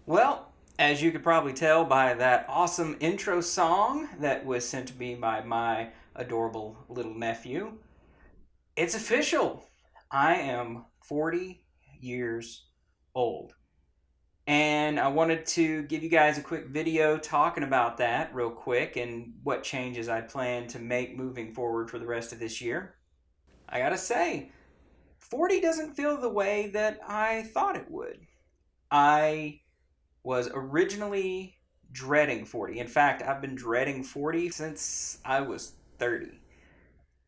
Well, as you could probably tell by that awesome intro song that was sent to me by my adorable little nephew, it's official. I am 40 years old. And I wanted to give you guys a quick video talking about that real quick and what changes I plan to make moving forward for the rest of this year. I gotta say, 40 doesn't feel the way that I thought it would. I was originally dreading 40. In fact, I've been dreading 40 since I was 30.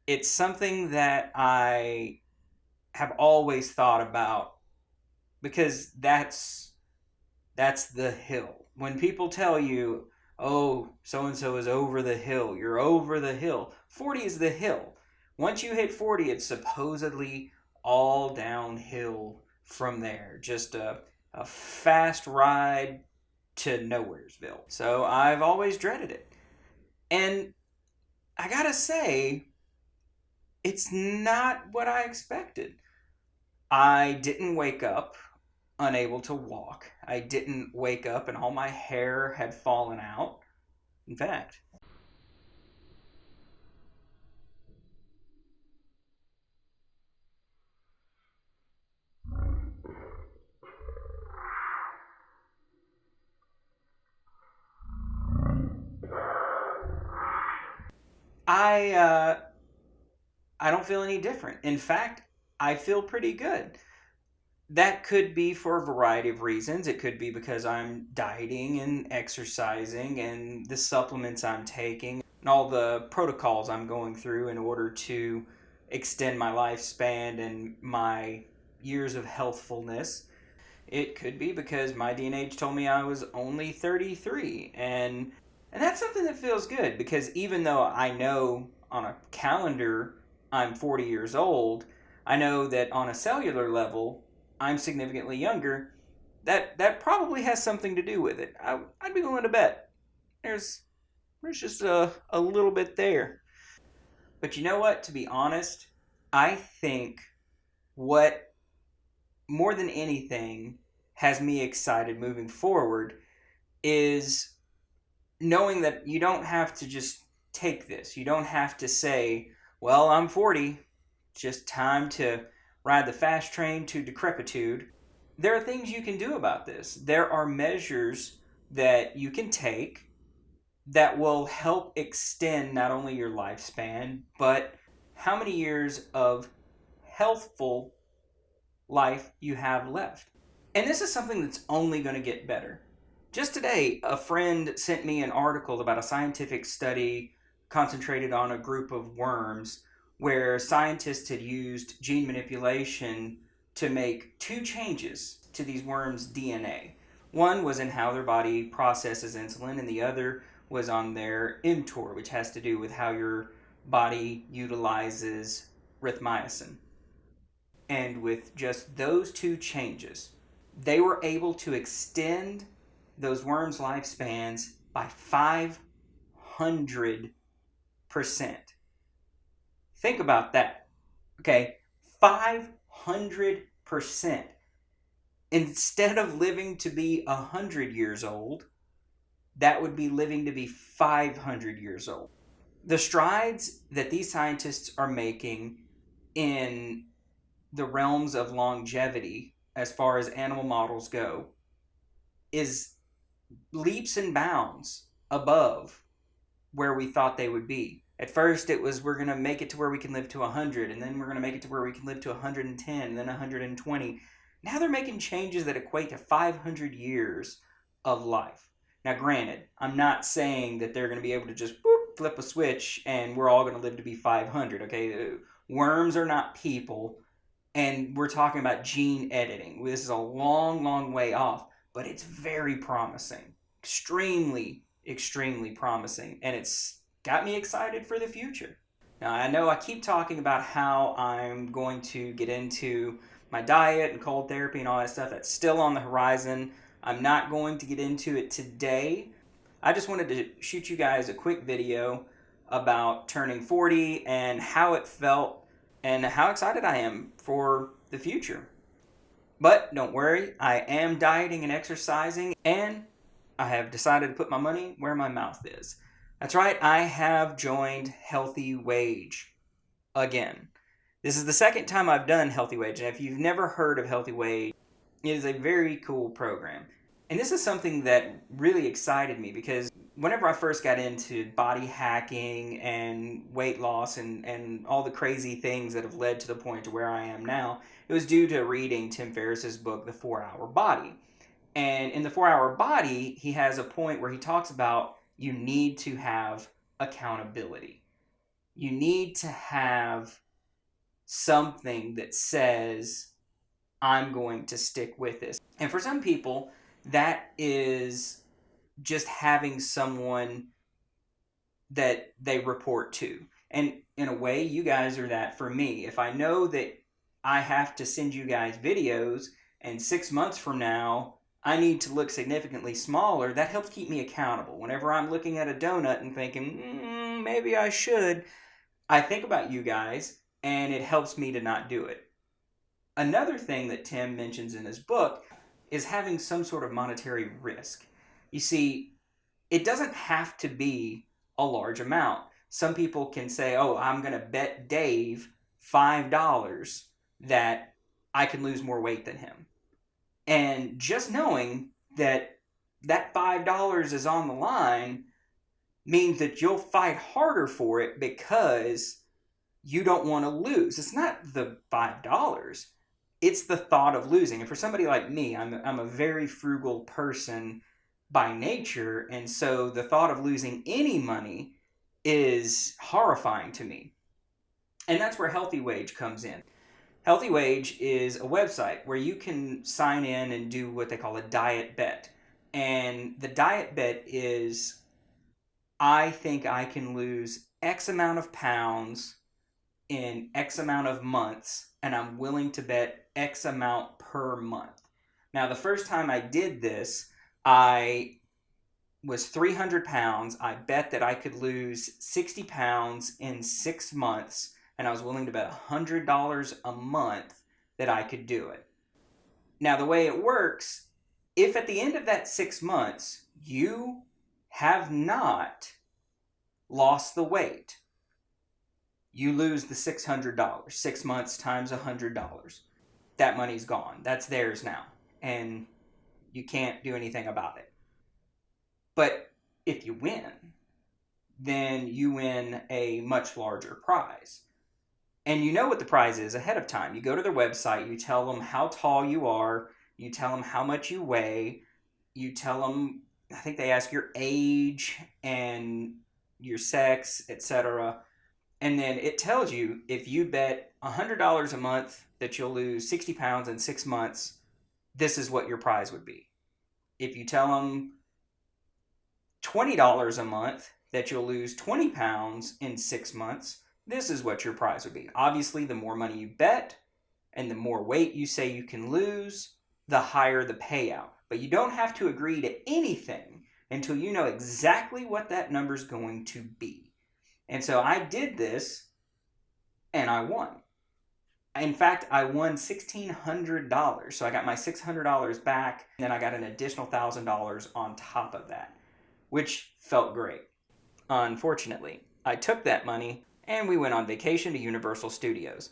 It's something that I have always thought about because that's the hill. When people tell you, "Oh, so and so is over the hill. You're over the hill." 40 is the hill. Once you hit 40, it's supposedly all downhill from there. Just a fast ride to Nowheresville. So I've always dreaded it. And I gotta say, it's not what I expected. I didn't wake up unable to walk. I didn't wake up and all my hair had fallen out. In fact, I uh, I don't feel any different. In fact, I feel pretty good. That could be for a variety of reasons. It could be because I'm dieting and exercising and the supplements I'm taking and all the protocols I'm going through in order to extend my lifespan and my years of healthfulness. It could be because my DNH told me I was only 33, and that's something that feels good because even though I know on a calendar I'm 40 years old, I know that on a cellular level I'm significantly younger. That probably has something to do with it. I'd be willing to bet there's just a little bit there. But you know what? To be honest, I think what more than anything has me excited moving forward is knowing that you don't have to just take this. You don't have to say, well, I'm 40, it's just time to ride the fast train to decrepitude. There are things you can do about this. There are measures that you can take that will help extend not only your lifespan, but how many years of healthful life you have left. And this is something that's only going to get better. Just today, a friend sent me an article about a scientific study concentrated on a group of worms where scientists had used gene manipulation to make two changes to these worms' DNA. One was in how their body processes insulin, and the other was on their mTOR, which has to do with how your body utilizes rifamycin. And with just those two changes, they were able to extend those worms' lifespans by 500%. Think about that. Okay, 500%. Instead of living to be 100 years old, that would be living to be 500 years old. The strides that these scientists are making in the realms of longevity, as far as animal models go, is leaps and bounds above where we thought they would be. At first, it was we're going to make it to where we can live to 100, and then we're going to make it to where we can live to 110, and then 120. Now they're making changes that equate to 500 years of life. Now, granted, I'm not saying that they're going to be able to just flip a switch and we're all going to live to be 500, okay? Worms are not people, and we're talking about gene editing. This is a long, long way off, but it's very promising. Extremely, extremely promising, and it's got me excited for the future. Now, I know I keep talking about how I'm going to get into my diet and cold therapy and all that stuff. That's still on the horizon. I'm not going to get into it today. I just wanted to shoot you guys a quick video about turning 40 and how it felt and how excited I am for the future. But don't worry, I am dieting and exercising, and I have decided to put my money where my mouth is. That's right, I have joined HealthyWage again. This is the second time I've done HealthyWage, and if you've never heard of HealthyWage, it is a very cool program. And this is something that really excited me because whenever I first got into body hacking and weight loss and all the crazy things that have led to the point to where I am now, it was due to reading Tim Ferriss's book, The 4-Hour Body. And in The 4-Hour Body, he has a point where he talks about you need to have accountability. You need to have something that says, I'm going to stick with this. And for some people, that is just having someone that they report to. And in a way, you guys are that for me. If I know that I have to send you guys videos and 6 months from now, I need to look significantly smaller, that helps keep me accountable. Whenever I'm looking at a donut and thinking, maybe I should, I think about you guys and it helps me to not do it. Another thing that Tim mentions in his book is having some sort of monetary risk. You see, it doesn't have to be a large amount. Some people can say, oh, I'm going to bet Dave $5 that I can lose more weight than him. And just knowing that that $5 is on the line means that you'll fight harder for it because you don't want to lose. It's not the $5. It's the thought of losing. And for somebody like me, I'm a very frugal person by nature. And so the thought of losing any money is horrifying to me. And that's where HealthyWage comes in. HealthyWage is a website where you can sign in and do what they call a diet bet. And the diet bet is, I think I can lose X amount of pounds in X amount of months, and I'm willing to bet X amount per month. Now, the first time I did this, I was 300 pounds. I bet that I could lose 60 pounds in 6 months, and I was willing to bet $100 a month that I could do it. Now, the way it works, if at the end of that 6 months, you have not lost the weight, you lose the $600. 6 months times $100. That money's gone. That's theirs now. And you can't do anything about it. But if you win, then you win a much larger prize. And you know what the prize is ahead of time. You go to their website, you tell them how tall you are, you tell them how much you weigh, you tell them, I think they ask your age and your sex, etc. And then it tells you if you bet $100 a month that you'll lose 60 pounds in 6 months, this is what your prize would be. If you tell them $20 a month that you'll lose 20 pounds in 6 months, this is what your prize would be. Obviously, the more money you bet and the more weight you say you can lose, the higher the payout. But you don't have to agree to anything until you know exactly what that number's going to be. And so I did this, and I won. In fact, I won $1,600. So I got my $600 back, and then I got an additional $1,000 on top of that, which felt great. Unfortunately, I took that money, and we went on vacation to Universal Studios.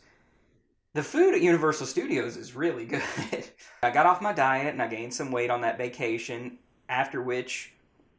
The food at Universal Studios is really good. I got off my diet, and I gained some weight on that vacation, after which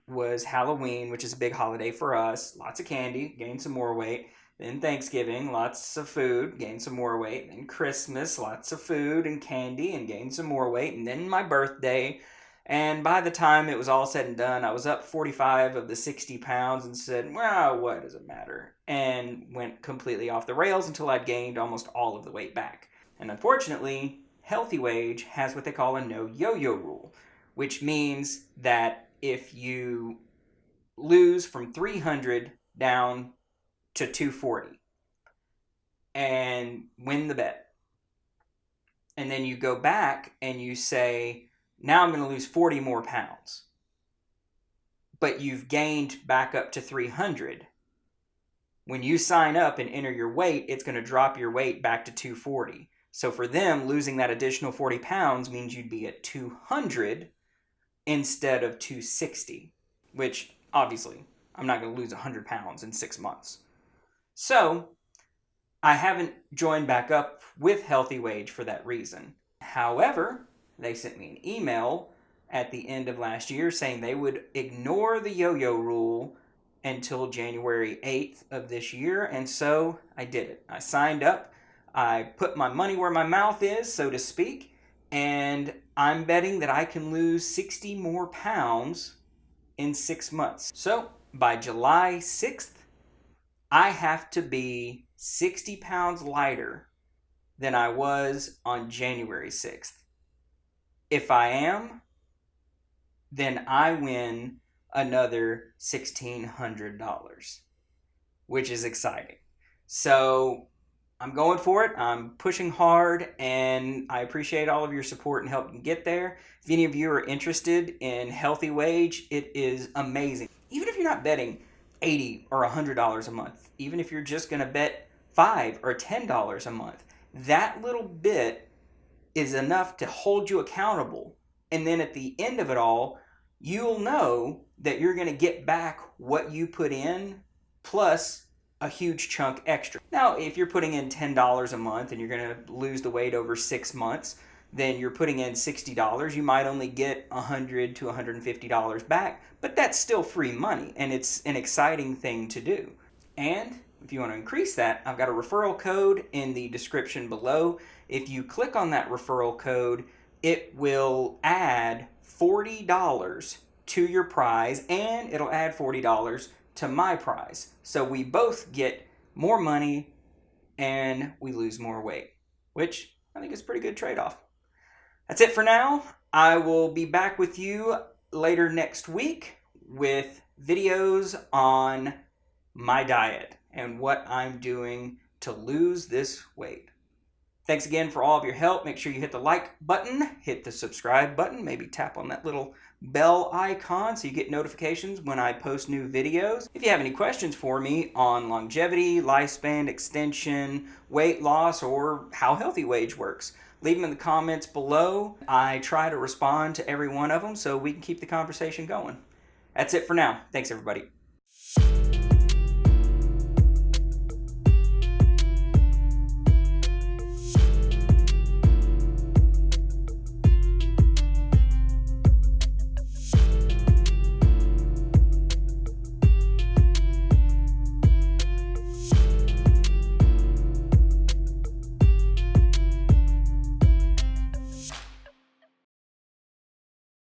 was Halloween, which is a big holiday for us. Lots of candy, gained some more weight. Then Thanksgiving, lots of food, gained some more weight. Then Christmas, lots of food and candy and gained some more weight. And then my birthday. And by the time it was all said and done, I was up 45 of the 60 pounds and said, well, what does it matter? And went completely off the rails until I'd gained almost all of the weight back. And unfortunately, HealthyWage has what they call a no yo-yo rule, which means that if you lose from 300 down to 240 and win the bet, and then you go back and you say, now I'm going to lose 40 more pounds, but you've gained back up to 300. When you sign up and enter your weight, it's going to drop your weight back to 240. So for them, losing that additional 40 pounds means you'd be at 200 instead of 260, which obviously I'm not going to lose 100 pounds in 6 months. So I haven't joined back up with HealthyWage for that reason. However, they sent me an email at the end of last year saying they would ignore the yo-yo rule until January 8th of this year, and so I did it. I signed up, I put my money where my mouth is, so to speak, and I'm betting that I can lose 60 more pounds in 6 months. So by July 6th, I have to be 60 pounds lighter than I was on January 6th. If I am, then I win another $1,600, which is exciting. So I'm going for it. I'm pushing hard, and I appreciate all of your support and helping get there. If any of you are interested in HealthyWage, it is amazing. Even if you're not betting $80 or $100 a month, even if you're just going to bet $5 or $10 a month, that little bit is enough to hold you accountable. And then at the end of it all, you'll know that you're going to get back what you put in plus a huge chunk extra. Now, if you're putting in $10 a month and you're going to lose the weight over 6 months, then you're putting in $60. You might only get $100 to $150 back, but that's still free money, and it's an exciting thing to do. And if you want to increase that, I've got a referral code in the description below. If you click on that referral code, it will add $40 to your prize, and it'll add $40 to my prize. So we both get more money and we lose more weight, which I think is a pretty good trade-off. That's it for now. I will be back with you later next week with videos on my diet and what I'm doing to lose this weight. Thanks again for all of your help. Make sure you hit the like button, hit the subscribe button, maybe tap on that little bell icon so you get notifications when I post new videos. If you have any questions for me on longevity, lifespan extension, weight loss, or how HealthyWage works, leave them in the comments below. I try to respond to every one of them so we can keep the conversation going. That's it for now. Thanks, everybody.